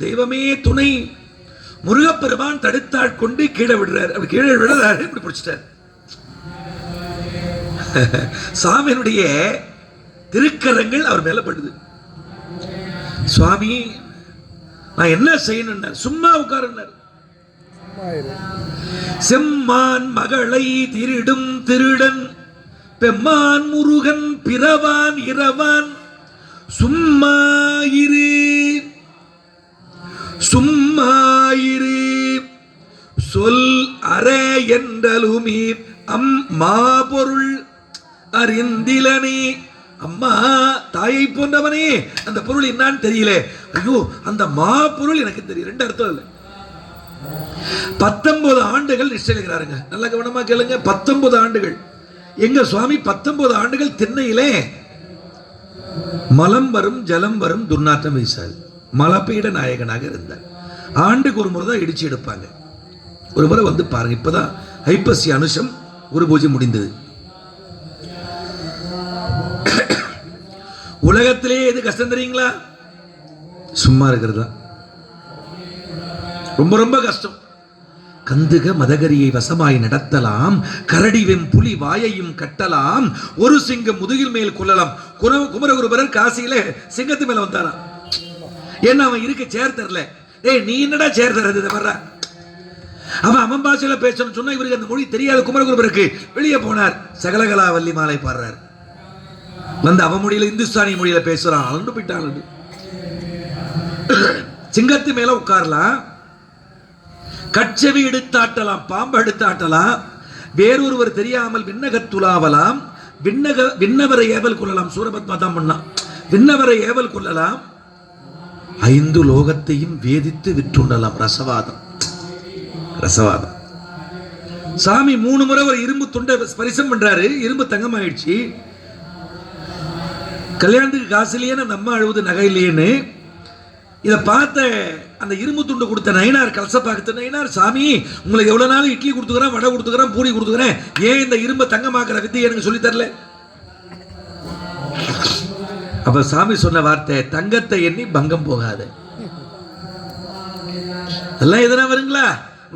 தெய்வமே துணை. முருகப்பெருமான் தடுத்தாள் கொண்டு கீழே விடுறார். அப்படி கீழே விடுறாரு, இப்படி பிடிச்சிட்டார். சாமியினுடைய திருக்கரங்கள் அவர் மேல படுது. சுவாமி நான் என்ன செய்யணும்? சும்மா உட்காருன்னார். செம்மான் மகளை திருடும் திருடன் பெம்மான் முருகன் பிறவான் இரவான் சும்மாயிரு சும்மாயிரு சொல் அற என்றலுமி அம்மா பொருள் அறிந்திலனே. அம்மா தாயை போன்றவனே, அந்த பொருள் என்னான்னு தெரியல. ஐயோ அந்த மா பொருள் எனக்கு தெரியும். ரெண்டு அர்த்தம் இல்லை. 19 ஆண்டுகள் நிச்சயிக்கிறாருங்க. நல்ல கவனமா கேளுங்க. 19 ஆண்டுகள். எங்க சுவாமி 19 ஆண்டுகள் திண்ணையிலே மலம் வரும் ஜலம் வரும் துர்நாற்றம் வீசாது மலப்பீட நாயகனாக இருந்தார். ஆண்டுக்கு ஒரு முறை தான் இடிச்சு எடுப்பாங்க. ஒரு முறை வந்து பாருங்க. இப்பதான் ஐப்பசி அனுஷம் ஒரு பூஜை முடிந்தது. உலகத்திலே எது கஷ்டம் தெரியுங்களா? சும்மா இருக்கிறது ரொம்ப ரொம்ப கஷ்டம். கந்துக மதகரியை வசமாய் நடத்தலாம், கரடிவெம் புலி வாயையும் கட்டலாம், ஒரு சிங்கம் முதுகில் மேல் கொள்ளலாம். குமரகுருபரர் காசியில சிங்கத்து மேல வந்தாராம். ஏன்னா அவன் இருக்க சேர் தரல. ஏய் நீ என்னடா சேர் தரது வர்ற? அவன் பாஷையில பேசணும்னு சொன்னா இவருக்கு அந்த மொழி தெரியாத குமரகுருபருக்கு வெளியே போனார். சகலகலா வள்ளி மாலை பாடுறார். வந்து அவன் மொழியில இந்துஸ்தானி மொழியில பேசுறான். அலண்டு போயிட்டான். சிங்கத்து மேல உட்காரலாம், கட்சவி எடுத்தாட்டலாம், பாம்பு எடுத்தாட்டலாம், வேறொருவர் தெரியாமல் விண்ணகத்துலாவலாம், விண்ணவரை ஏவல் கொள்ளலாம். சூரபத்மா தான் பண்ணான். விண்ணவரை ஏவல் கொள்ளலாம், 5 லோகத்தையும் வேதித்து விற்றுண்டலாம். ரசவாதம் ரசவாதம். சாமி 3 முறை ஒரு இரும்பு துண்டை ஸ்பரிசம் பண்றாரு. இரும்பு தங்கமாயிடுச்சு. கல்யாணத்துக்கு காசு இல்லையேன்னு அந்த அம்மா அழுவது நகை இல்லையேன்னு இதை பார்த்த அந்த இரும்பு துண்டு கொடுத்த நயினார் கலசப்பாக்கத்து நயினார், சாமி உங்களுக்கு எவ்வளவு நாள் இட்லி கொடுத்துக்கிறேன், வடை கொடுத்துக்கிறேன், பூரி கொடுத்துக்கிறேன், ஏன் இந்த இரும்பை தங்கமாக்குற வித்தியை எனக்கு சொல்லி தரல? அப்ப சாமி சொன்ன வார்த்தை, தங்கத்தை எண்ணி பங்கம் போகாது. எல்லாம் எதனா வருங்களா?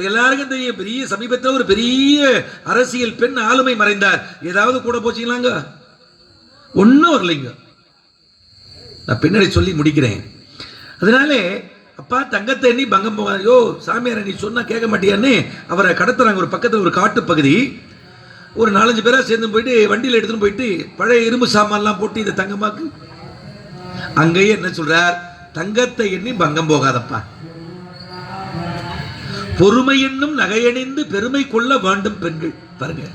எல்லாருக்கும் தெரியும். பெரிய சமீபத்தில் ஒரு பெரிய அரசியல் பெண் ஆளுமை மறைந்தார். ஏதாவது கூட போச்சுங்களாங்க? ஒன்னும் வரலைங்க. நான் பின்னாடி சொல்லி முடிக்கிறேன். அதனாலே அப்பா தங்கத்தை எண்ணி பங்கம் போகாது. யோ சாமியார நீ சொன்னா கேட்க மாட்டியான்னு அவரை கடத்துறாங்க. ஒரு பக்கத்தில் ஒரு காட்டு பகுதி. ஒரு 4-5 பேரா சேர்ந்து போயிட்டு வண்டியில் எடுத்துன்னு போயிட்டு பழைய இரும்பு சாமான்லாம் போட்டு இதை தங்கமாக்கு. அங்கேயே என்ன சொல்றார்? தங்கத்தை எண்ணி பங்கம் போகாதப்பா. பொறுமை என்னும் நகையணிந்து பெருமை கொள்ள வேண்டும் பெண்கள். பாருங்க,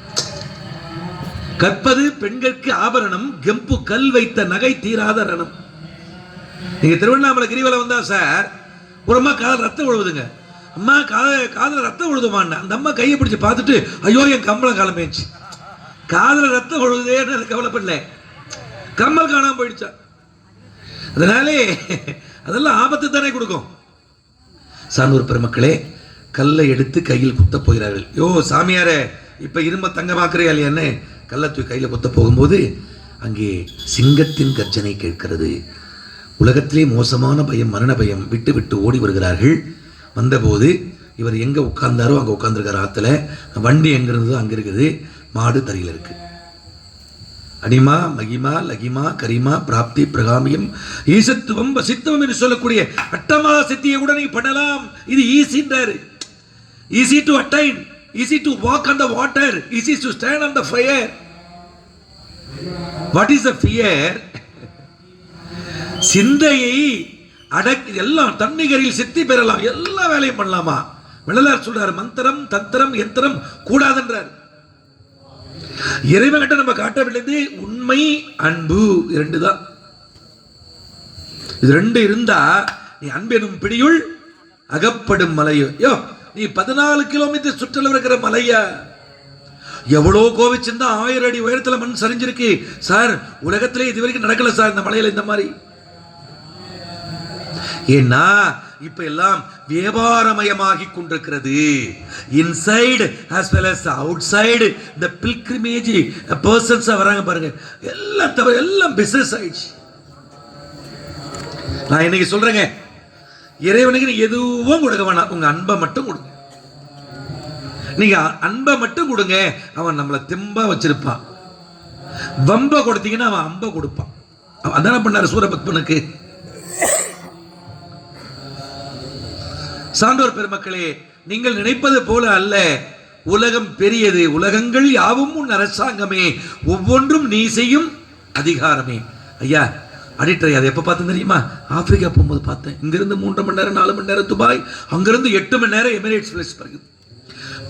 கற்பது பெண்களுக்கு ஆபரணம், கெம்பு கல் வைத்த நகை தீராத ரணம். நீங்க திருவண்ணாமலை கிரிவலம் வந்தா சார், ஒரு அம்மா காதல் ரத்தம் விழுவுதுங்க. அம்மா காதல ரத்தம் விழுதுமான்னு அந்த அம்மா கையை பிடிச்சு பார்த்துட்டு, ஐயோ என் கம்பளம் காலமேச்சு, காதல ரத்தம் விழுவுதேன்னு கவலைப்படல, கம்மல் காணாம போயிடுச்சா. அதனாலே அதெல்லாம் ஆபத்து தானே கொடுக்கும். சான்றோர் பெருமக்களே, கல்லை எடுத்து கையில் குத்த போகிறார்கள். யோ சாமியாரே இப்ப இரும்ப தங்கமாக்குறியா இல்லையான்னு கல்லை தூக்கி கையில குத்த போகும்போது அங்கே சிங்கத்தின் கர்ஜனை கேட்கிறது. உலகத்திலே மோசமான பயம், மரண பயம். விட்டு விட்டு ஓடி வருகிறார்கள். வந்தபோது இவர் எங்க உட்கார்ந்தாரோ அங்க உட்கார்ந்துருக்காரு. ஆத்துல வண்டி எங்க இருந்ததோ அங்க இருக்குது. மாடு தரையில் இருக்கு. அனிமா மகிமா லகிமா கரிமா பிராப்தி பிரகாமியம் ஈசத்துவம் வசித்துவம் என்று சொல்லக்கூடிய அட்டமா சித்தியை கூட நீ பண்ணலாம். இது ஈஸின்றாரு. Easy to attain, easy to walk on the water, easy to stand on the fire. What is the fear? சிந்தையை எல்லாம் தன்னிகரில் சித்தி பெறலாம், எல்லா வேலையும் பண்ணலாமா? வள்ளலார் சொல்றார், மந்திரம் தந்திரம் யந்திரம் கூடாதுன்றார். இறைவன்கிட்ட நம்ம காட்ட வேண்டியது உண்மை அன்பு. 2 தான். இது 2 இருந்தா நீ அன்பெனும் பிடியுள் அகப்படும் மலையோ. யோ நீ 14 கிலோமீட்டர் சுற்றளவு இருக்கிற மலையா? எவ்வளோ கோவிச்சிருந்தா 1000 அடி உயரத்தில் மண் சரிஞ்சிருக்கு சார். உலகத்திலே இது வரைக்கும் நடக்கல சார் இந்த மலையில இந்த மாதிரி. ஏன்னா இப்ப எல்லாம் வியாபாரமயமாகி கொண்டிருக்கிறது. Inside as well as outside the pilgrimage persons வராங்க பாருங்க. எல்லாம் பிசினஸ் ஆயிடுச்சு. நான் இன்னைக்கு சொல்றேங்க, இறைவனுக்கு நீ எதுவும் கொடுக்க வேணாம், உங்க அன்பை மட்டும் கொடுங்க. நீங்க அன்பை மட்டும் கொடுங்க, அவன் நம்மளை தெம்பா வச்சிருப்பான். வம்ப கொடுத்தீங்கன்னா அவன் அம்ப கொடுப்பான். அதான பண்ணாரு சூரபத்மனுக்கு. சான்றோர் பெருமக்களே, நீங்கள் நினைப்பது போல அல்ல. உலகம் பெரியது, உலகங்கள் யாவும் உன் அரசாங்கமே, ஒவ்வொன்றும் நீ செய்யும் அதிகாரமே. ஐயா அடிட்டரை அதை எப்போ பார்த்தேன் தெரியுமா? ஆப்பிரிக்கா போகும்போது பார்த்தேன். இங்கிருந்து 3 மணி நேரம் 4 மணி நேரம் துபாய், அங்கிருந்து 8 மணி நேரம் எமிரேட்ஸ் பிளஸ் வருது.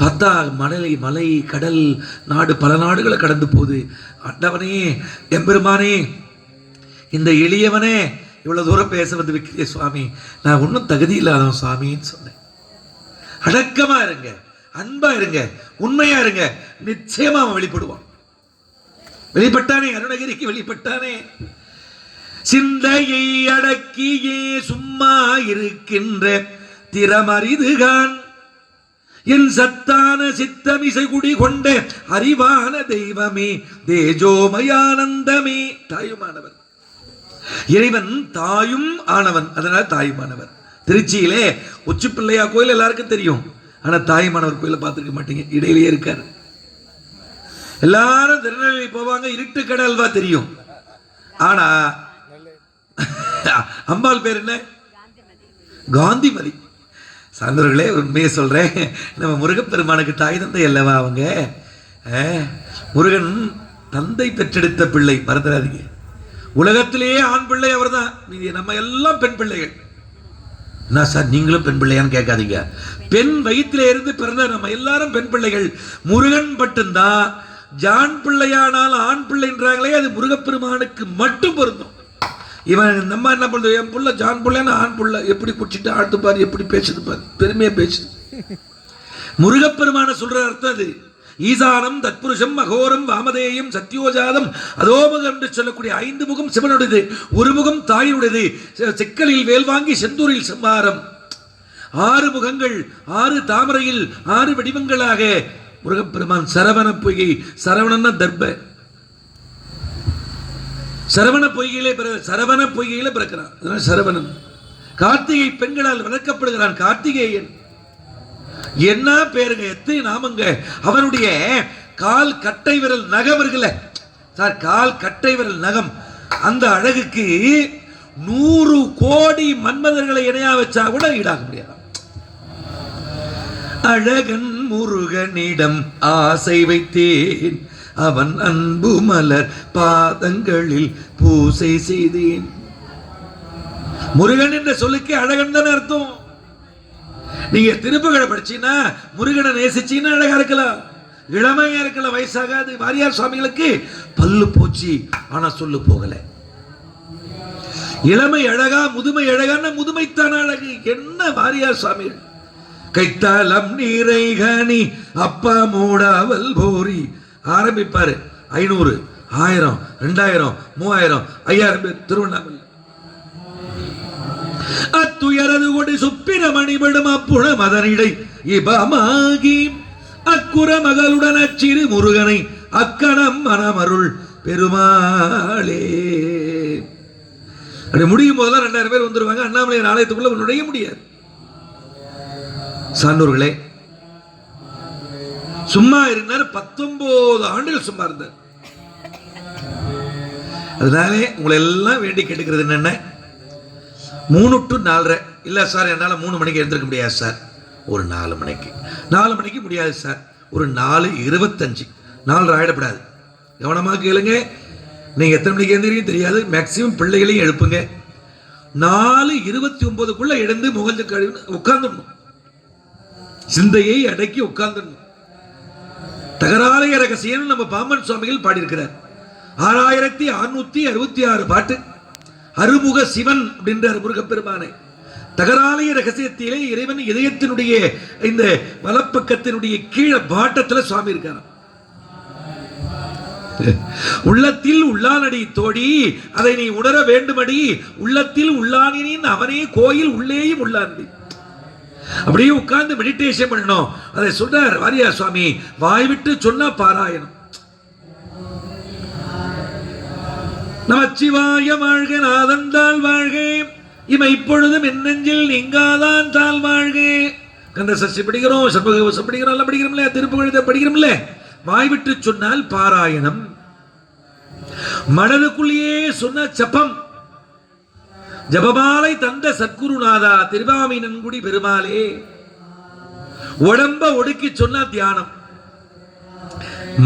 பார்த்தா மலை கடல் நாடு பல நாடுகளை கடந்து போகுது. ஆண்டவனே எம்பெருமானே, இந்த எளியவனே இவ்வளவு தூரம் பேச வந்து வைக்கிறே சுவாமி, நான் ஒன்றும் தகுதி இல்லாதவன் சுவாமின்னு சொன்னேன். அடக்கமா இருங்க, அன்பா இருங்க, உண்மையா இருங்க, நிச்சயமா அவன் வெளிப்படுவான். வெளிப்பட்டானே, அருணகிரிக்கு வெளிப்பட்டானே. சிந்தையை அடக்கியே சும்மா இருக்கின்ற திறமறிதுகான், என் சத்தான சித்தமிசை குடி கொண்ட அறிவான தெய்வமே, தேஜோமயானந்தமே. தாயுமானவர் இறைவன், தாயும் ஆனவன், அதனால தாயுமானவர். திருச்சியிலே உச்சி பிள்ளையா கோயில் எல்லாருக்கும் தெரியும், ஆனா தாயுமானவர் கோயிலை பார்த்துருக்க மாட்டீங்க, இடையிலேயே இருக்காரு. எல்லாரும் திருநெல்வேலி போவாங்க, இருட்டு கடல்வா தெரியும். ஆனா அம்பாள் பேர் என்ன? காந்திமதி. சார்ந்தவர்களே, ஒரு உண்மையை சொல்றேன், நம்ம முருகப்பெருமானுக்கு தாய் தந்தை அல்லவா அவங்க. முருகன் தந்தை பெற்றெடுத்த பிள்ளை, மறந்துடாதீங்க. உலகத்திலேயே ஆண் பிள்ளை அவர் தான், நம்ம எல்லாம் பெண் பிள்ளைகள். என்ன சார் நீங்களும் பெண் பிள்ளையான்னு கேட்காதீங்க. பெண் வயிற்றில இருந்து பிறந்த நம்ம எல்லாரும் பெண் பிள்ளைகள். முருகன் மட்டும்தான் ஜான் பிள்ளையானால் ஆண் பிள்ளைன்றாங்களே, அது முருகப்பெருமானுக்கு மட்டும் பொருந்தும். இவன் நம்ம என்ன பண்றது, என் புள்ள ஜான் பிள்ளைன்னு ஆண் புள்ள, எப்படி குடிச்சிட்டு ஆழ்த்து பாரு, எப்படி பேசுது பாரு, பெருமையா பேசுது. முருகப்பெருமான சொல்ற அர்த்தம் அது. ஈசானம் தத்புருஷம் அகோரம் வாமதேயம் சத்யோஜாதம் அதோமுகம் என்று சொல்லக்கூடிய 5 முகம் சிவனுடையது, ஒரு முகம் தாயினுடையது. செக்கலில் வேல் வாங்கி செந்தூரில் சம்மாரம். 6 முகங்கள், 6 தாமரையில் 6 வடிவங்களாக முருகப்பெருமான். சரவண பொய்கை, சரவணன்னா தர்ப, சரவண பொய்கையிலே பிறக்கிறான், அதனால சரவணன். கார்த்திகை பெண்களால் வளர்க்கப்படுகிறான், கார்த்திகேயன். என்ன பேருங்க, எத்தனை நாமங்க. அவனுடைய கால் கட்டை விரல் நகம் இருக்குல்ல சார், கால் கட்டை விரல் நகம், அந்த அழகுக்கு 100 கோடி மன்மதர்களை இணையா வச்சா கூட ஈடாக முடியாது. அழகன் முருகனிடம் ஆசை வைத்தேன், அவன் அன்பு மலர் பாதங்களில் பூசை செய்தேன். முருகன் என்ற சொல்லுக்கு அழகன் தானே அர்த்தம். நீங்க திருப்புகழை படிச்சீங்கன்னா, முருகனை நேசிச்சீங்கன்னா அழகா இருக்கலாம், இளமையா இருக்கலாம், வயசாகாது. வாரியார் சுவாமிகளுக்கு பல்லு போச்சு, ஆனா சொல்லு போகல. இளமை அழகா, முதுமை அழகான, முதுமைத்தான் அழகு. என்ன வாரியார் சுவாமிகள், கைத்தாலம் நீரை கனி அப்பா மூடாவல் போரி ஆரம்பிப்பாரு. 500, 1000, 2000, 3000, 5000 பேர் திருவண்ணாமலை. அத்துயரது கொடி சுப்பிரமணிபடும் அப்புண மதனிடை இபமாகி அக்குற மகளுடன் அச்சிறு முருகனை அக்கணம் மனமருள் பெருமாளே. அப்படி முடியும் போதெல்லாம் 2000 பேர் வந்துருவாங்க. அண்ணாமலையார் ஆலயத்துக்குள்ள நுழைய முடியாது. சான்றோர்களே, சும்மா இருந்தார், 19 ஆண்டுகள் சும்மா இருந்தார். அதனாலே உங்களை எல்லாம் வேண்டி கேட்டுக்கிறது என்னென்ன, 3 to 4:30 இல்லை சார், என்னால் 3 மணிக்கு எழுந்திருக்க முடியாது சார், ஒரு 4 மணிக்கு. 4 மணிக்கு முடியாது சார், ஒரு 4:25, 4:30 ஆகிடப்படாது. கவனமாக கேளுங்க. நீங்கள் எத்தனை மணிக்கு எழுந்திருக்கீங்க தெரியாது, மேக்சிமம் பிள்ளைகளையும் எழுப்புங்க. 4:29 எழுந்து முகஞ்ச கழுவி உட்கார்ந்துடணும், சிந்தையை அடக்கி உட்கார்ந்துடணும். தகராலய ரகசியம் நம்ம பாம்பன் சுவாமிகள் பாடியிருக்கிறார். 6666 பாட்டு. அருமுக சிவன் அப்படின்ற முருகப்பெருமானை தகராலய ரகசியத்திலே இறைவன் இதயத்தினுடைய இந்த வலப்பக்கத்தினுடைய கீழே பாட்டத்தில் சுவாமி இருக்கார். உள்ளத்தில் உள்ளானடி தோடி அதை நீ உணர வேண்டுமடி, உள்ளத்தில் உள்ளானின் அவனே கோயில் உள்ளேயும் உள்ளானடி. அப்படியே உட்கார்ந்து மெடிடேஷன் பண்ணணும். அதை சொல்றார் வாரியார் சுவாமி, வாய் விட்டு சொன்னா பாராயணம். நமச்சிவாய வாழ்க, நாதந்தாள் வாழ்க, இவ இப்பொழுதும் என் நெஞ்சில் நீங்காதான் தாழ் வாழ்க. கந்த சஷ்டி படிக்கிறோம், சண்முகவசம் படிக்கிறோம், எல்லாம் படிக்கிறோம்ல, திருப்புகழத்தை படிக்கிறோம்ல. வாய் விட்டு சொன்னால் பாராயணம், மனதுக்குள்ளேயே சொன்ன ஜபம். ஜபமாலை தந்த சத்குருநாதா திருவாமீனன்குடி பெருமாளே. உடம்ப ஒடுக்கி சொன்னா தியானம்,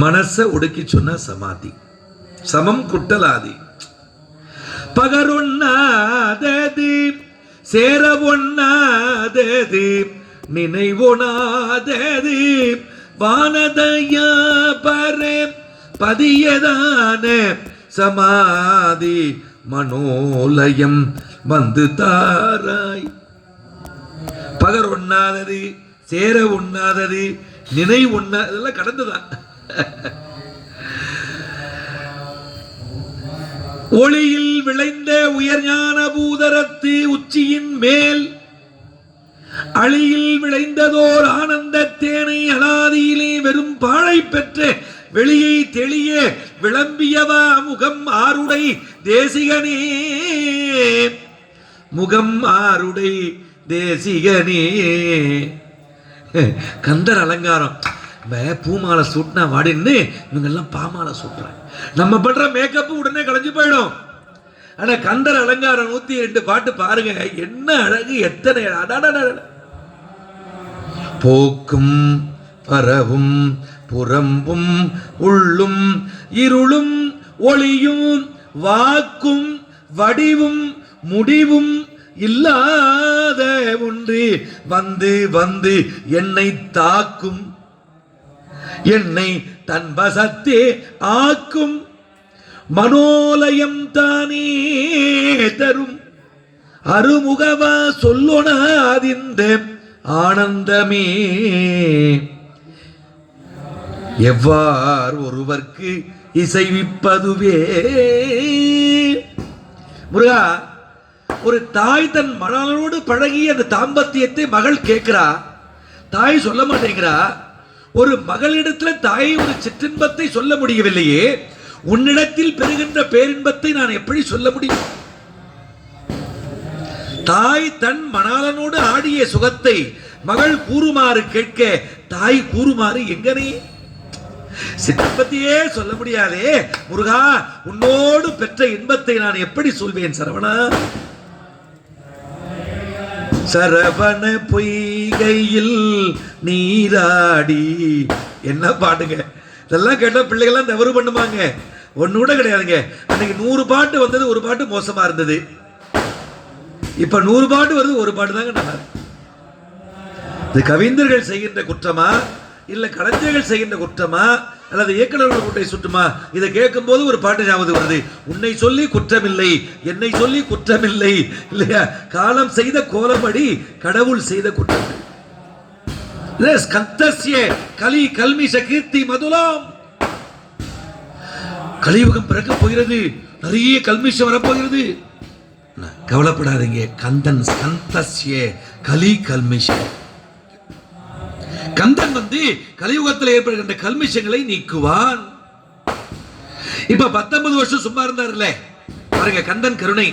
மனச ஒடுக்கி சொன்னா சமாதி. சமம் குட்டலாதி. பகரொண்ணாதது சேர ஒண்ணாதது நினைவொணாதது வானதயா பரே பதியதான சமாதி மனோலயம் வந்து தாராய். பகர் ஒண்ணாதது சேர ஒண்ணாதது நினை ஒண்ணா, இதெல்லாம் கடந்துதான். ஒளியில் விளைந்த உயர்ஞான பூதரத்து உச்சியின் மேல் அழியில் விளைந்ததோர் ஆனந்த தேனை அனாதியிலே வெறும் பாழை பெற்ற வெளியை தெளிய விளம்பியவா முகம் ஆருடை தேசிகனே. முகம் ஆருடை தேசிகனே. கந்தர் அலங்காரம். பூமாலை சூட்டினா வாடின்னு இவங்க எல்லாம் பாமாலை சூட்டுறாங்க. நம்ம பண்ற மேக்கப் உடனே கலைஞ்சு போயிடும். ஆனா கந்தர் அலங்காரம் 102 பாட்டு பாருங்க, என்ன அழகு, எத்தனை போக்கும் பரவும் புறம்பும் உள்ளும் இருளும் ஒளியும் வாக்கும் வடிவும் முடிவும் இல்லாத ஒன்று வந்து வந்து என்னை தாக்கும், என்னை தன் வசத்தே ஆக்கும். மனோலயம் தானே தரும் அருமுகவா சொல்லொணாதிந்த ஆனந்தமே. எவ்வாறு ஒருவர்க்கு இசைவிப்பதுவே. முருகா, ஒரு தாய் தன் மகளோடு பழகி அந்த தாம்பத்தியத்தை மகள் கேட்கிறா, தாய் சொல்ல மாட்டேங்கிறா. ஒரு மகளிடத்துல தாய் ஒரு சிற்றின்பத்தை சொல்ல முடியவில்லையே, உன்னிடத்தில் பெறுகின்ற பேரின்பத்தை நான் எப்படி சொல்ல முடியும்? தாய் தன் மணாளனோடு ஆடிய சுகத்தை மகள் கூறுமாறு கேட்க தாய் கூறுமாறு எங்கனே சிற்றின்பத்தையே சொல்ல முடியாதே. முருகா, உன்னோடு பெற்ற இன்பத்தை நான் எப்படி சொல்வேன் சரவணா? சரவண பொய்கையில் நீராடி. என்ன பாட்டுங்க இதெல்லாம் கேட்டா பிள்ளைகள்லாம் தவறு பண்ணுவாங்க. ஒண்ணு கூட கிடையாதுங்க. அன்னைக்கு 100 பாட்டு வந்தது, ஒரு பாட்டு மோசமா இருந்தது. இப்ப 100 பாட்டு வருது, ஒரு பாட்டு தாங்க நல்லா. இது கவிஞர்கள் செய்கின்ற குற்றமா, இல்ல கலைஞர்கள் செய்கின்ற குற்றமா, அல்லது இயக்குநர்கள் குட்டை சுட்டுமா? இதை கேட்கும் போது ஒரு பாட்டு ஞாபகம் வருது. உன்னை சொல்லி குற்றமில்லை, என்னை சொல்லி குற்றமில்லை இல்லையா? காலம் செய்த கோலமடி கடவுள் செய்த குற்றம். கலி கல்மிஷ கீர்த்தி மதுலாம். கலியுகம் பிறக்க போகிறது, நிறைய கல்மிஷம் வரப்போகிறது. கவலைப்படாதீங்க. கந்தன் கந்தஸ்ய கலி கல்மிஷ. கந்தன் வந்து கலியுகத்தில் ஏற்படுகின்ற கல்மிஷங்களை நீக்குவான். இப்ப 19 வருஷம் சும்மா இருந்தார்ல பாருங்க. கந்தன் கருணை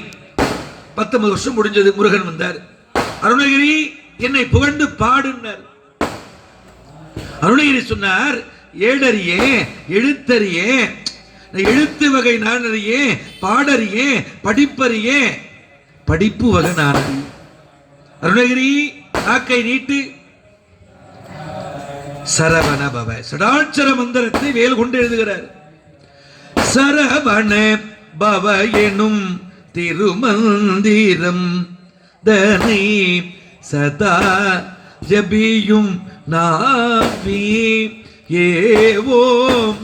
19 வருஷம் முடிஞ்சது. முருகன் வந்தார். அருணகிரி என்னை புகழ்ந்து பாடுனார். அருணகிரி சொன்னார், ஏடறியே எழுத்தறியே, எழுத்து வகை நான் அறியே, பாடறியே படிப்பறியே, படிப்பு வகை நான் அறியே. அருணகிரி நாக்கை நீட்டு. சரவண பவ சடாட்சர மந்திரத்தை வேல் கொண்டு எழுதுகிறார். சரவண பவ எனும் திருமந்திரம் தனி சதா ஜபியும் நாவி ஏவோம்.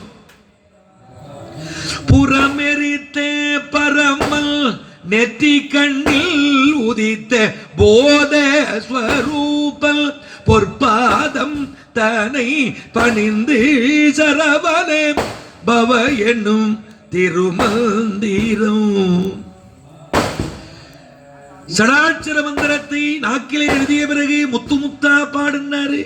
புறமெரித்த பரமல் நெற்றி கண்ணில் உதித்த போத ஸ்வரூபல் பொற்பாதம் தனை பணிந்து சரவண பவ என்னும் திருமந்திரம். சடாட்சர மந்திரத்தை நாக்கிலே எழுதிய பிறகு முத்து முத்தா பாடினாரு.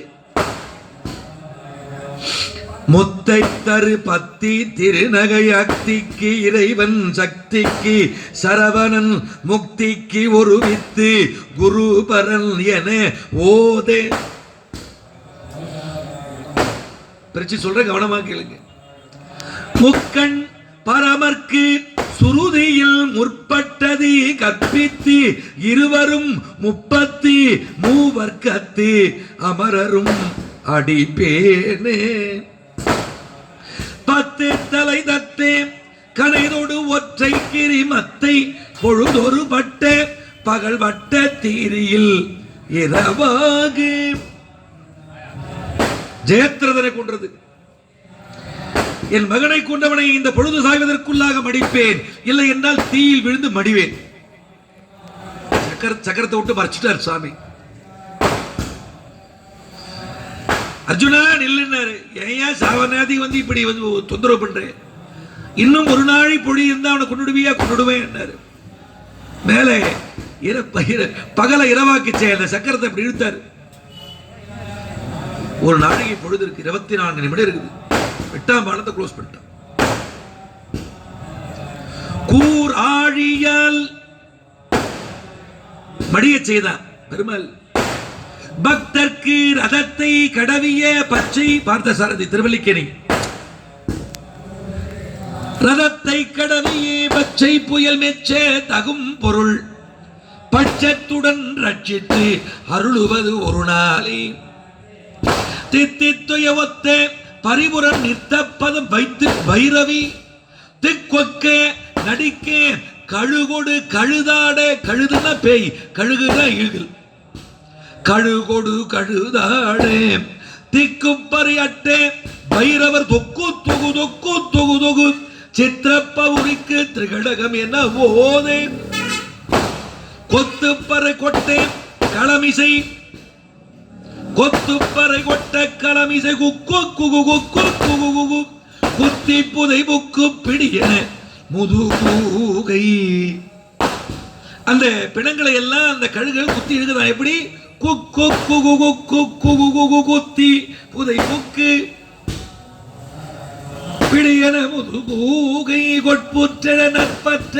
முத்தை தரு பத்தி திருநகை அக்திக்கு இறைவன் சக்திக்கு சரவணன் முக்திக்கு ஒரு வித்து குரு பரன் என ஓதே. பிரிச்சு சொல்ற கவனமா கேளுங்க. முக்கண் பரமர்க்கு சுருதியில் முற்பட்டது கற்பித்து இருவரும் 33 வர்க்கத்து அமரரும் அடிப்பேனே. 10 தலை தத்தே கனைதொடு ஒற்றை கிரிமத்தை பொழுதொரு பட்ட பகல் வட்ட தீரியில் இரவாக. ஜெயத்ரதனை கொன்றது. என் மகனை கொண்டவனை இந்த பொழுது சாய்வதற்குள்ளாக மடிப்பேன், இல்லை என்றால் தீயில் விழுந்து மடிவேன். சக்கரத்தை விட்டு மறைச்சிட்டார் சாமி. அர்ஜுனா நில்லுன்னாரு. ஏன் சாவநாதி வந்து இப்படி வந்து தொந்தரவு பண்றேன், இன்னும் ஒரு நாளை பொழி இருந்தா அவனை கொண்டுடுவியா? கொண்டுடுவேன் என்னாரு. மேலே பகலை இரவாக்கிச்சே அந்த சக்கரத்தை அப்படி இழுத்தாரு. ஒரு நாளைக்கு பொழுது இருக்கு, 24 நிமிடம் இருக்குது. 8ஆம் பாலத்தை க்ளோஸ் பண்ணிட்டான். கூர் ஆழியால் மடிய செய்தான் பெருமாள். பக்தர்க்கு ரதத்தை கடவிய பச்சை பார்த்த சாரதி திருவல்லிக்கேணி. ரதத்தை கடவிய பச்சை புயல் மெச்ச தகும் பொருள் பட்சத்துடன் ரட்சித்து அருளுவது ஒரு நாளே. தித்தித்துய ஒத்த பரிபுரன் நித்தப்பதம் வைத்து பைரவி திக்கொக்க நடிக்க கழுகொடு கழுதாட. கழுதுனா பேய், கழுகுனா ஈகிள். கழுகொடு கழுதாடே திக்குப்பறி அட்டே பைரவர் தொக்கு தொகு தொக்கு தொகு தொகு சித்திரப்பவுரிக்கு திரிகடகம் என ஓதே. கொத்துப்பறை கொட்டே களமிசை கொத்துப்பறை கொட்ட களமிசை குக்கு குகு குக்கு குகு குகு குத்தி புதை புக்கு பிடியன முதுகூகை. அந்த பிணங்களை எல்லாம் அந்த கழுகுகள் குத்தி இழுக்குதான். எப்படி? குக்கு குகு குக்கு குகு குகு குத்தி புதை புக்கு பிடியன முதுகூகை. கொட்புற்ற நற்பற்ற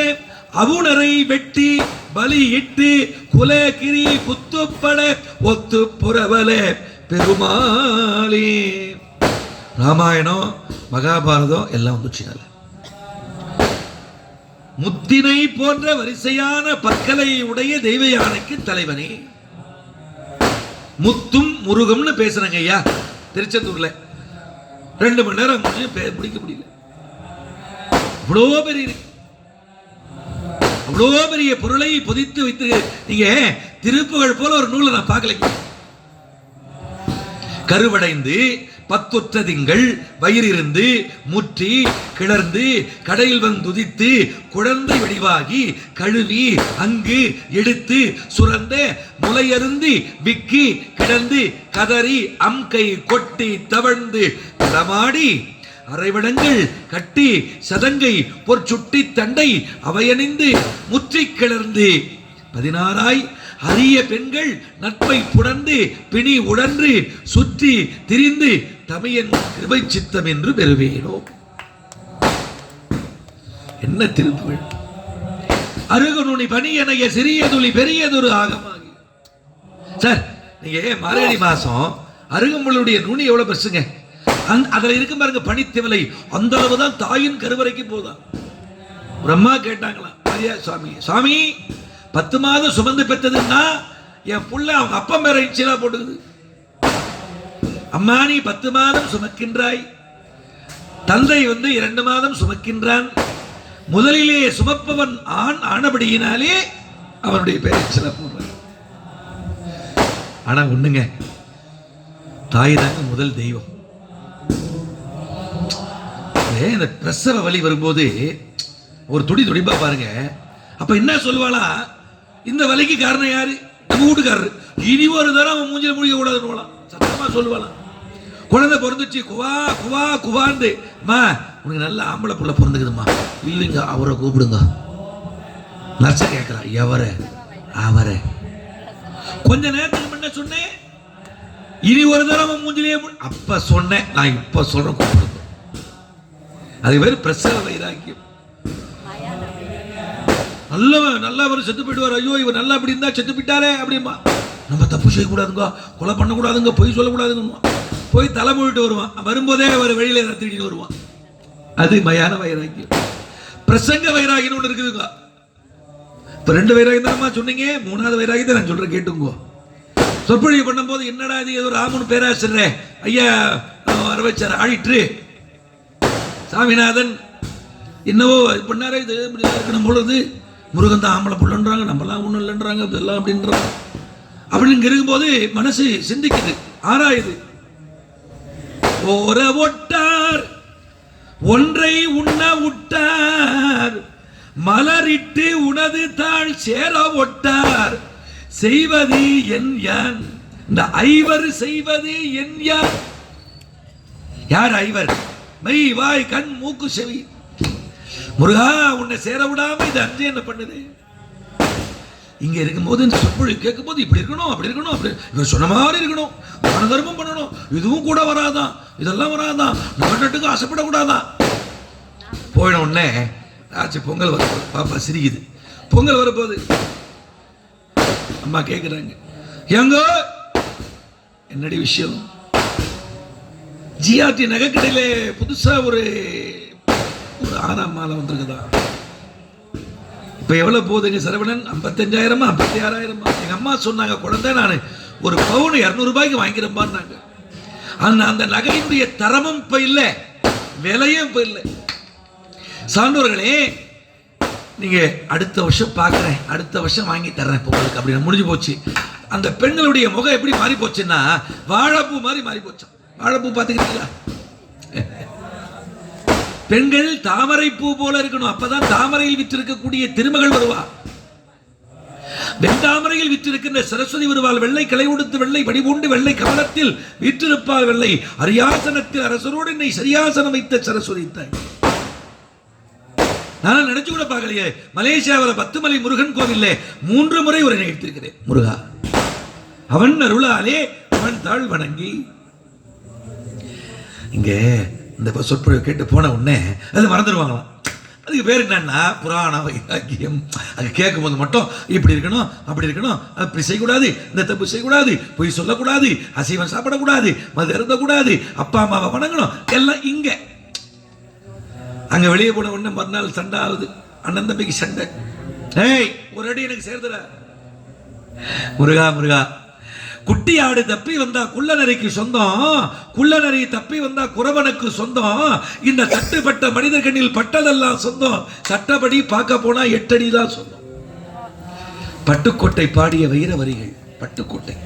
அவுணரை வெட்டி பலியிட்டு குலகிரி குத்துப்பட ஒத்து புறவல பெருமாளே. ராமாயணம் மகாபாரதம் எல்லாம் வந்துச்சுனால முத்தினை போன்ற வரிசையான பற்களை உடைய தெய்வ யானைக்கு தலைவனே. முத்தும் முருகம்னு பேசுறாங்க ஐயா திருச்செந்தூர்ல. 2 மணி நேரம் பிடிக்க முடியல. அவ்வளோ பெரிய பொருளை பொதித்து வைத்து நீங்க திருப்புகழ் போல ஒரு நூலை நான் பார்க்கல. கருவடைந்து 10 திங்கள் வயிறிருந்து முற்றி கிளர்ந்து கடையில் வந்துதித்து குழந்தை வடிவாகி கழுவி அங்கு எடுத்து சுரந்த முளையருந்தி விக்கி கிடந்து கதறி அம்கை கொட்டி தவழ்ந்து தடமாடி அரைவடங்கள் கட்டி சதங்கை பொற்சுட்டி தண்டை அவையணிந்து முற்றி கிளர்ந்து 16 அரிய பெண்கள் நட்பை புணர்ந்து பிணி உடன்று சுற்றி திரிந்து தமியன் கிருபை சித்தம் என்று பெறுவேனோ. என்ன திருப்புகள்! அருகுநுனி பணியனைய சிறியதுளி பெரியதொரு ஆகமாகி. சார் நீங்க மார்கழி மாசம் அருகம்புல்லுடைய நுனி எவ்வளவு பெருசுங்க. அதுல இருக்கும் பாருங்க பனித்திவலை, அந்த அளவுதான் தாயின் கருவறைக்கு போதான். ஒரு அம்மா கேட்டாங்களாம், சுவாமி சுவாமி 10 மாதம் சுமந்து பெற்றதுன்னா என் புள்ள அவங்க அப்பா மேல இன்சிலா போட்டுக்குது. அம்மா நீ 10 மாதம் சுமக்கின்றாய், தந்தை 2 மாதம் சுமக்கின்றான். முதலிலே சுமப்பவன் ஆண் ஆனபடியினாலே அவனுடைய பேரை இன்சிலா போடுறான். ஆனா ஒண்ணுங்க, தாய் தாங்க முதல் தெய்வம். இந்த பிரசவ வலி வரும்போது ஒரு துடிப்பா பாருங்க. அப்ப என்ன சொல்லுவாளா, இந்த வலிக்கு காரணம் யாரு? நம்ம வீட்டுக்காரரு. இனி ஒரு தரம் அவன் மூஞ்சில முடிக்க கூடாதுன்னு சத்தமா சொல்லுவாளாம். குழந்தை பிறந்துச்சு, குவா குவா குவாண்டு, மா உனக்கு நல்ல ஆம்பளை புள்ள பிறந்துக்குதுமா. இல்லைங்க அவரை கூப்பிடுங்க. நர்ச கேட்கிறா, எவரை? அவரை. கொஞ்ச நேரத்துக்கு முன்ன சொன்னேன் இனி ஒரு தடவை மூஞ்சிலே அப்ப சொன்னேன், நான் இப்ப சொல்றேன். அது பேர் பிரசவ வைராக்கியம். நல்லா அவர் செத்து போயிடுவார். ஐயோ இவர் நல்லா அப்படி இருந்தா செத்து போயிட்டாரே அப்படிமா. நம்ம தப்பு செய்யக்கூடாதுங்க, கொலை பண்ணக்கூடாதுங்க, பொய் சொல்லக்கூடாதுங்க. போய் தலை மூடிட்டு வருவான். வரும்போதே அவர் வெளியில திருடிட்டு வருவான். அது மயான வைராக்கியம். பிரசங்க வைராகியம் ஒன்று இருக்குதுங்க. இப்ப 2 வைராகியம் தான் சொன்னீங்க. 3வது வைராகியத்தை நான் சொல்றேன், கேட்டுங்க. சொற்பொழிவு பண்ணும் போது என்னடா இது ஏதோ ராமன் பேராசிரியர் ஐயா வர வச்சார் ஆடிட்டு சாமிநாதன் என்னவோ இது பண்ணாரே, இது இருக்கணும் பொழுது முருகன் தான் ஆம்பளை புள்ளன்றாங்க, நம்மளாம் ஒன்றும் இல்லைன்றாங்க, இதெல்லாம் அப்படின்றாங்க. அப்படின்னு இருக்கும்போது மனசு சிந்திக்குது, ஆராயுது. ஓர ஒட்டார் ஒன்றை உண்ண உட்டார், மலரிட்டு உனது தாழ் சேர ஒட்டார், செய்வது என் யான். இந்த ஐவர் செய்வது என் யான். யார் ஐவர்? மை வாய் கண் மூக்கு செவி. முருகா உன்னை சேர விடாம இது 5 என்ன பண்ணுது? இங்க இருக்கும்போது இந்த சொற்பொழி கேட்கும் போது இப்படி இருக்கணும், அப்படி இருக்கணும், அப்படி இவர் சொன்ன மாதிரி இருக்கணும், தான தர்மம் பண்ணணும், இதுவும் கூட வராதான், இதெல்லாம் வராதான், நாட்டுக்கு ஆசைப்படக்கூடாதான். போயிட உடனே ஆச்சு பொங்கல் வரப்போகுது. பாப்பா சிரிக்குது. பொங்கல் வரப்போகுது. அம்மா கேட்குறாங்க, எங்க என்னடி விஷயம்? ஜிஆர்டி நகைக்கடையில புதுசா ஒரு 6ஆம் மாலை வந்திருக்குதா? இப்ப எவ்வளவு போகுதுங்க சரவணன்? 55,000 56,000. எங்க அம்மா சொன்னாங்க, குழந்தை நான் ஒரு பவுன் 200 ரூபாய்க்கு வாங்கிக்கிறேன்பான்னாங்க. அந்த நகையினுடைய தரமும் இப்ப இல்லை, விலையும் இப்ப இல்லை. சான்றோர்களே, நீங்க அடுத்த வருஷம் பார்க்குறேன், அடுத்த வருஷம் வாங்கி தர்றேன் பொங்கலுக்கு அப்படின்னு முடிஞ்சு போச்சு. அந்த பெண்களுடைய முகம் எப்படி மாறி போச்சுன்னா வாழைப்பூ மாதிரி மாறி போச்சு. வாழைப்பூ பார்த்துக்கிறீங்களா? பெண்கள் தாமரை பூ போல இருக்கணும். அப்பதான் தாமரையில் விற்றிருக்கக்கூடிய திருமகள் வருவா. வெண்தாமரையில் விற்றிருக்கின்ற சரஸ்வதி வருவாள். வெள்ளை கிளை உடுத்து வெள்ளை வடிபூண்டு வெள்ளை கமலத்தில் விற்றிருப்பாள் வெள்ளை. அரியாசனத்தில் அரசரோடு என்னை சரியாசனம் வைத்த சரஸ்வதி தாய். நான் நினைச்சு கூட பார்க்கலையே. மலேசியாவில் 10 மலை முருகன் கோவில்ல 3 முறை உரை நிகழ்த்திருக்கிறேன். முருகா அவன் அருளாலே அவன் தாழ் வணங்கி. இங்க இந்த சொற்பொழிவு கேட்டு போன உடனே அது மறந்துடுவாங்களாம். அதுக்கு பேர் என்னன்னா புராண வைராக்கியம். அது கேட்கும் போது மட்டும் இப்படி இருக்கணும், அப்படி இருக்கணும், அப்படி செய்யக்கூடாது, இந்த தப்பு செய்யக்கூடாது, பொய் சொல்லக்கூடாது, அசைவம் சாப்பிடக்கூடாது, மது அருந்தக்கூடாது, அப்பா அம்மாவை வணங்கணும், எல்லாம் இங்க. அங்க வெளியே போன உடனே மறுநாள் சண்டை ஆகுது. அண்ணன் தம்பிக்கு சண்டை. ஏய் ஒரு அடி எனக்கு சேர்த்துற. முருகா முருகா, குட்டி ஆடு தப்பி வந்தா குள்ளநரிக்கு சொந்தம், குள்ளநரி தப்பி வந்தா குறவனுக்கு சொந்தம். இந்த தட்டுப்பட்ட மனிதர் கண்ணில் பட்டதெல்லாம் சொந்தம். சட்டப்படி பார்க்க போனா 8 அடி தான் சொந்தம். பட்டுக்கோட்டை பாடிய வைர வரிகள். பட்டுக்கோட்டை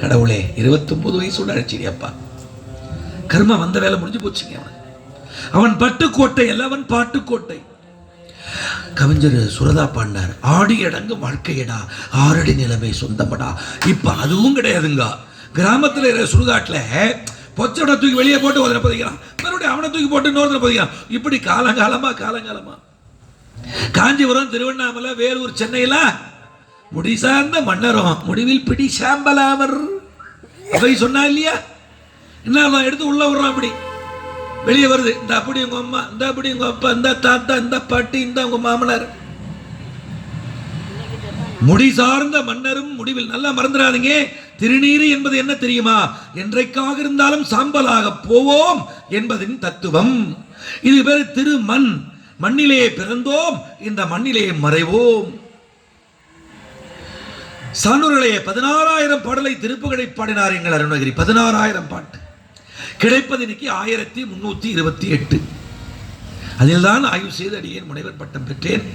கடவுளே, 29 வயசோட அழைச்சிரி அப்பா. கர்மா வந்த வேலை முடிஞ்சு போச்சுங்க. அவன் பட்டுக்கோட்டை அல்ல, அவன் பாட்டுக்கோட்டை. கவிஞர் சுரதா பாடினார், ஆடி அடங்கு வாழ்க்கையடா, 6 அடி நிலைமை சொந்தமடா. இப்ப அதுவும் கிடையாதுங்க. கிராமத்துல சுடுகாட்டுல பொச்சோட தூக்கி வெளியே போட்டு ஒருத்தனை பதிக்கிறான், மறுபடியும் அவனை தூக்கி போட்டு இன்னொருத்தனை பதிக்கிறான். இப்படி காலங்காலமா காஞ்சிபுரம், திருவண்ணாமலை, வேலூர், சென்னையில முடி சார்ந்த மன்னரும் முடிவில் பிடி சாம்பலாவர் அவை சொன்னா இல்லையா? என்ன எடுத்து உள்ள விடுறான், அப்படி வெளியே வருது. இந்த அப்படி உங்க அம்மா, இந்த அப்படி உங்க அப்பா, இந்த தாத்தா, இந்த பாட்டி, இந்த உங்க மாமனார். முடி சார்ந்த மன்னரும் முடிவில். நல்லா மறந்துடாதீங்க, திருநீறு என்பது என்ன தெரியுமா? என்றைக்காக இருந்தாலும் சாம்பலாக போவோம் என்பதின் தத்துவம். இது பேரு திருமண். மண்ணிலே பிறந்தோம், இந்த மண்ணிலே மறைவோம். சான்றோர்களே, 16,000 பாடலை திருப்புகழை பாடினார் எங்கள் அருணகிரி. 16,000 பாட்டு கிடைப்பது இன்னைக்கு 1328. அதில் தான் ஆய்வு செய்து அடியேன் முனைவர் பட்டம் பெற்றேன்.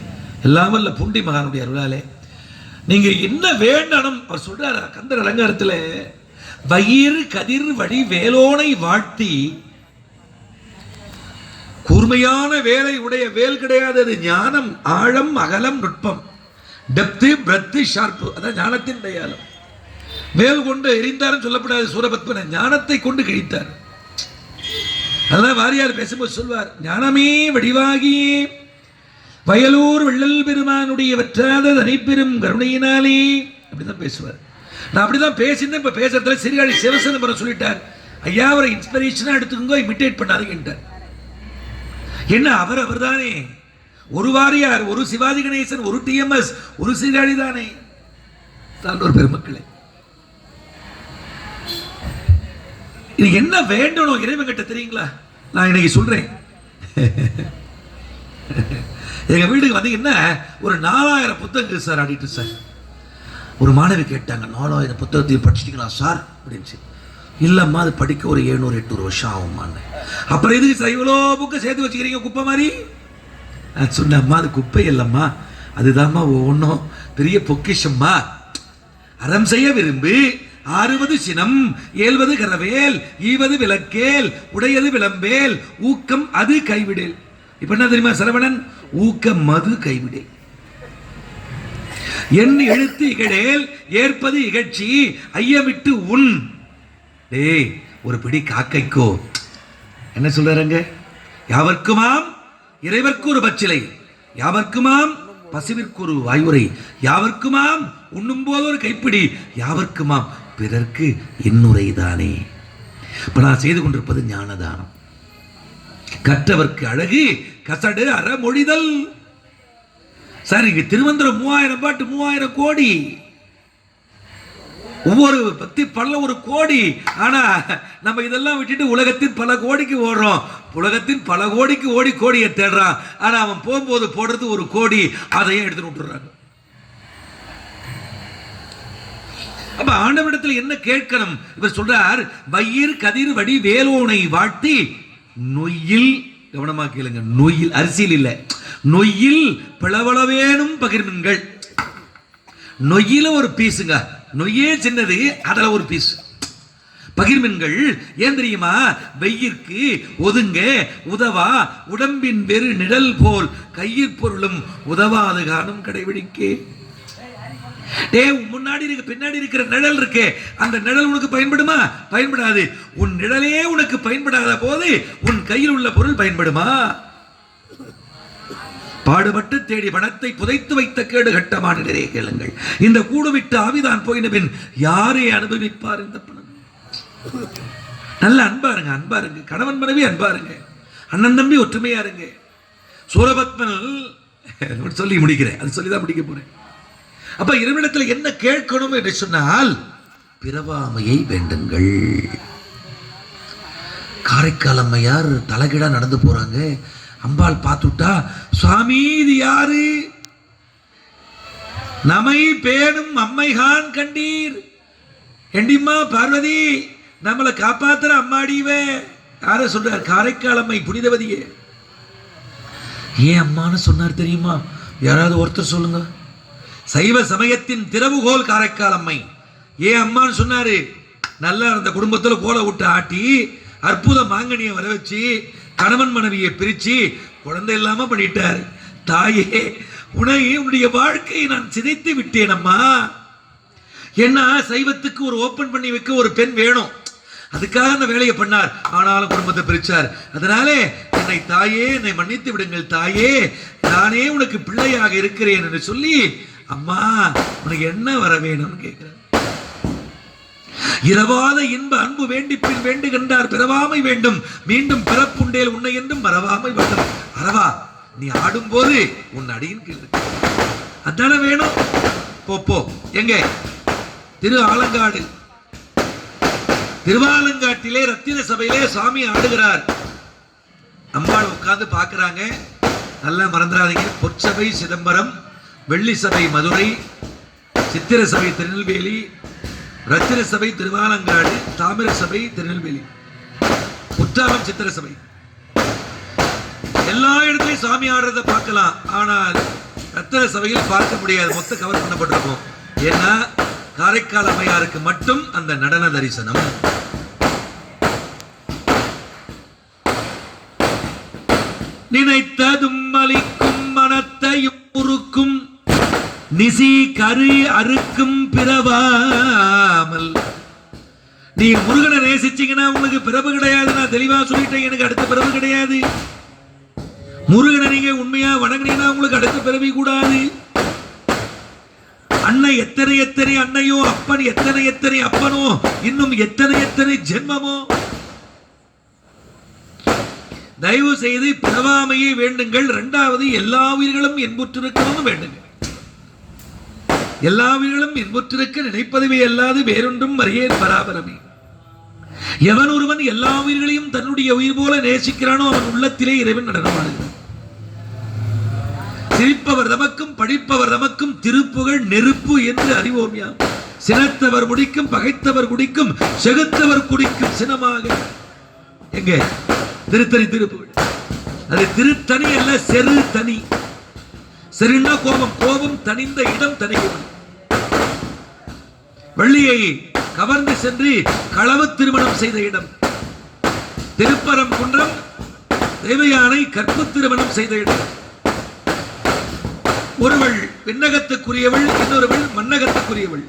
எல்லாம் வல்ல புண்டி மகானுடைய அருளாலே. நீங்க என்ன வேண்டணும் அவர் சொல்றாரு கந்தர் அலங்காரத்தில், வயிறு கதிர் வடி வேலோனை வாழ்த்தி. கூர்மையான வேலை உடைய வேல் கிடையாது, அது ஞானம், ஆழம், அகலம், நுட்பம், டெப்த், பிரெத், ஷார்ப்பு. அதான் ஞானத்தின் அடையாளம். வேல் கொண்டு எரிந்தாரும் சொல்லப்படாது. சூரபத்மனை ஞானத்தை கொண்டு கிழித்தார். அதான் வாரியார் பேசும்போது சொல்வார், ஞானமே வடிவாகி வயலூர் வெள்ளல் பெருமானுடைய வற்றாத தனிப்பெரும் கருணையினாலே. அப்படிதான் பேசுவார். நான் அப்படிதான் பேசினேன். இப்ப பேசுறதுல சீர்காழி சிவசிதம்பரம் சொல்லிட்டார், ஐயா அவரை இன்ஸ்பிரேஷனா எடுத்துக்கோங்க, இமிட்டேட் பண்ணாதீங்கன்றார். என்ன அவர் தானே, ஒரு வாரியார், ஒரு சிவாஜி கணேசன், ஒரு டிஎம்எஸ், ஒரு சீர்காழி தானே. சான்றோர் பெருமக்களே, இது என்ன வேண்டணும் இறைவன் கிட்ட தெரியுங்களா? நான் இன்னைக்கு சொல்றேன், எங்க வீட்டுக்கு வந்தீங்கன்னா ஒரு 4000 புத்தகங்கள் சார் ஆடிட்டு சார். ஒரு மாணவி கேட்டாங்க, 4000 புத்தகத்தையும் படிச்சிட்டீங்களா சார் அப்படின்னு. இல்லம்மா, அது படிக்க ஒரு 700-800 வருஷம் ஆகும்மான்னு. அப்புறம் எதுக்கு சார் இவ்வளோ புக்கை சேர்த்து வச்சுக்கிறீங்க குப்பை மாதிரி? நான் சொன்னம்மா, அது குப்பை இல்லம்மா, அதுதான்மா ஒவ்வொன்றும் பெரிய பொக்கிஷம்மா. அறம் செய்ய விரும்பு, ஆறுவது சினம், ஏழ்வது கரவேல், ஈவது விளக்கேல், உடையது விளம்பேல், ஊக்கம் அது கைவிடேல். இப்ப என்ன தெரியுமா சரவணன்? ஊக்கம் மது கைவிடேல். என் எழுத்து இகழேல், ஏற்பது இகழ்ச்சி, ஐயமிட்டு உன். டேய், ஒரு பிடி காக்கைக்கோ என்ன சொல்றாங்க? யாவர்க்குமாம் இறைவர்க்கு ஒரு பச்சிலை, யாவர்க்குமாம் பசுவிற்கு ஒரு வாயுரை, யாவர்க்குமாம் உண்ணும் போது ஒரு கைப்பிடி, யாவர்க்குமாம் பிறர்க்கு இன்னுரை தானே. இப்ப நான் செய்து கொண்டிருப்பது ஞானதானம். கற்றவர்க்கு அழகு கசடு அறமொழிதல். சார், இங்க திருவந்திரம் 3000 பாட்டு, 3000 கோடி, ஒவ்வொரு பத்தி பல ஒரு கோடி. ஆனா நம்ம இதெல்லாம் விட்டுட்டு உலகத்தின் பல கோடிக்கு ஓடுறோம். உலகத்தின் பல கோடிக்கு ஓடி கோடியை தேடுறான். ஆனா அவன் போகும்போது போடுறது ஒரு கோடி, அதையும் எடுத்து விட்டுறாங்க. அப்ப ஆண்டவரிடத்தில் என்ன கேட்கணும்? இவர் சொல்றார், வயிர் கதிர் வடி வேலோனை வாட்டி நொய்யில், கவனமா கேளுங்க, நொய்யில், அரிசியில் இல்ல, நொய்யில் பிளவளவேனும் பகிர்மின்கள். நொய்யில ஒரு பீஸுங்க, நொய்யே சின்னது, அதுல ஒரு பீஸ் பகிர்மின்கள். ஏன் தெரியுமா? வெயிற்கு ஒதுங்க உதவா உடம்பின் வெறு நிழல் போல் கையிற் பொருளும் உதவாது காணும் கடைபிடிக்கே. முன்னாடி இருக்கு, பின்னாடி இருக்கிற நிழல் இருக்கு, அந்த நிழல் உனக்கு பயன்படுமா? பயன்படாது. உன் நிழலே உனக்கு பயன்படாத போது உன் கையில் உள்ள பொருள் பயன்படுமா? பாடுபட்டு தேடி பணத்தை புதைத்து வைத்த கேடு கட்டமான நிறைய கேளுங்கள். இந்த கூடு விட்டு ஆவிதான் போயின பின் யாரே அனுபவிப்பார் இந்த பணம்? நல்ல அன்பாருங்க, அன்பாருங்க, கணவன் மனைவி அன்பாருங்க, அண்ணன் தம்பி ஒற்றுமையா இருங்க. சூரபத்மன் சொல்லி முடிக்கிறேன், அது சொல்லிதான் முடிக்க போறேன். அப்ப இறைவனிடத்தில் என்ன கேட்கணும் என்று சொன்னால், பிறவாமையை வேண்டுங்கள். காரைக்கால் அம்மையார் தலைகீழா நடந்து போறாங்க. அம்பாள் பார்த்துட்டா, சுவாமி இது யாரு? நமை பேணும் அம்மைகான் கண்டீர். எண்டிம்மா பார்வதி, நம்மளை காப்பாத்துற அம்மாடிவே. யார சொல்றார்? காரைக்கால் அம்மை புனிதவதியே. ஏன் அம்மான்னு சொன்னார் தெரியுமா? யாராவது ஒருத்தர் சொல்லுங்க. சைவ சமயத்தின் திறவுகோல் காரைக்கால் அம்மை. ஏன் அம்மான்னு சொன்னாரு? நல்லா அந்த குடும்பத்தில் கோலை விட்டு ஆட்டி அற்புத மாங்கனியை வர வச்சு கணவன் மனைவியை பிரிச்சு குழந்தை இல்லாம பண்ணிட்டார். தாயே, உன்னுடைய வாழ்க்கையை நான் சிதைத்து விட்டேன் அம்மா. ஏன்னா சைவத்துக்கு ஒரு ஓபன் பண்ணி வைக்க ஒரு பெண் வேணும், அதுக்காக அந்த வேலையை பண்ணார். ஆனாலும் குடும்பத்தை பிரிச்சார். அதனாலே என்னை தாயே, என்னை மன்னித்து விடுங்கள் தாயே, நானே உனக்கு பிள்ளையாக இருக்கிறேன் என்று சொல்லி, அம்மா உனக்கு என்ன வர வேணும்னு கேட்கிறார். இரவாத இன்ப அன்பு வேண்டி பின் வேண்டுகின்றார், பிறவாமை வேண்டும், மீண்டும் பிறப்புண்டேல் உன்னை என்றும் மறவாமை வேண்டும். அரவா, நீ ஆடும்போது உன் அடியின் கீழ் அதான வேணும். போ எங்க? திரு ஆலங்காடு, திருவாலங்காட்டிலே ரத்தின சபையிலே சாமி ஆடுகிறார். அம்மாள் உட்கார்ந்து பார்க்கிறாங்க. நல்லா மறந்துடாதீங்க, பொற்சபை சிதம்பரம், வெள்ளி சபை மதுரை, சித்திர சபை திருநெல்வேலி, ரத்தின சபை திருவாலங்காடு, தாமிர சபை திருநெல்வேலி, குற்றாலம் சித்திர சபை, எல்லா இடத்துலையும் சாமி ஆடுறதை பார்க்கலாம். ஆனால் ரத்தின சபையில் பார்க்க முடியாது, மொத்த கவர் பண்ணப்பட்டிருக்கும். ஏன்னா காரைக்கால் அம்மையாருக்கு மட்டும் அந்த நடன தரிசனம். நினைத்ததும் அளிக்கும் மனத்தையும் உருக்கும் நிசி கரு அறுக்கும் பிறவாமல். நீ முருகனை நேசிச்சீங்கன்னா உங்களுக்கு பிறவு கிடையாது. நான் தெளிவா சொல்லிட்டேன், எனக்கு அடுத்த பிறவு கிடையாது. முருகனை நீங்க உண்மையா வணங்கினீங்கன்னா உங்களுக்கு அடுத்த பிறவி கூடாது. அன்னை எத்தனை எத்தனை அன்னையோ, அப்பன் எத்தனை எத்தனை அப்பனோ, இன்னும் எத்தனை எத்தனை ஜென்மமோ. தயவு செய்து பிறவாமையை வேண்டுங்கள். இரண்டாவது, எல்லா உயிர்களும் இன்புற்றிருக்கணும் வேண்டுங்கள். எல்லா உயிர்களும் இன்புற்றிருக்க நினைப்பதுவே அல்லாது வேறொன்றும் அறியேன் பராபரமே. எவன் ஒருவன் எல்லா உயிர்களையும் தன்னுடைய உயிர் போல நேசிக்கிறானோ அவன் உள்ளத்திலே இறைவன் நடனமாடுகிறான். சிரிப்பவர் தமக்கும் படிப்பவர் தமக்கும் திருப்புகழ் நெருப்பு என்று அறிவோம் யாம். சினத்தவர் முடிக்கும் பகைத்தவர் குடிக்கும் செகுத்தவர் குடிக்கும் சினமாக. எங்கே திருத்தணி திருப்புகழ். அது திருத்தணி அல்ல, செரு தனி. செருன்னா கோபம், கோபம் தனிந்த இடம் தனிக்கும். வள்ளியை கவர்ந்து சென்று களவு திருமணம் செய்த இடம். திருப்பரம் குன்றம் தேவயானை கற்பு திருமணம் செய்த இடம். ஒருவள் விண்ணகத்துக்குரியவள், இன்னொருவள் மன்னகத்துக்குரியவள்.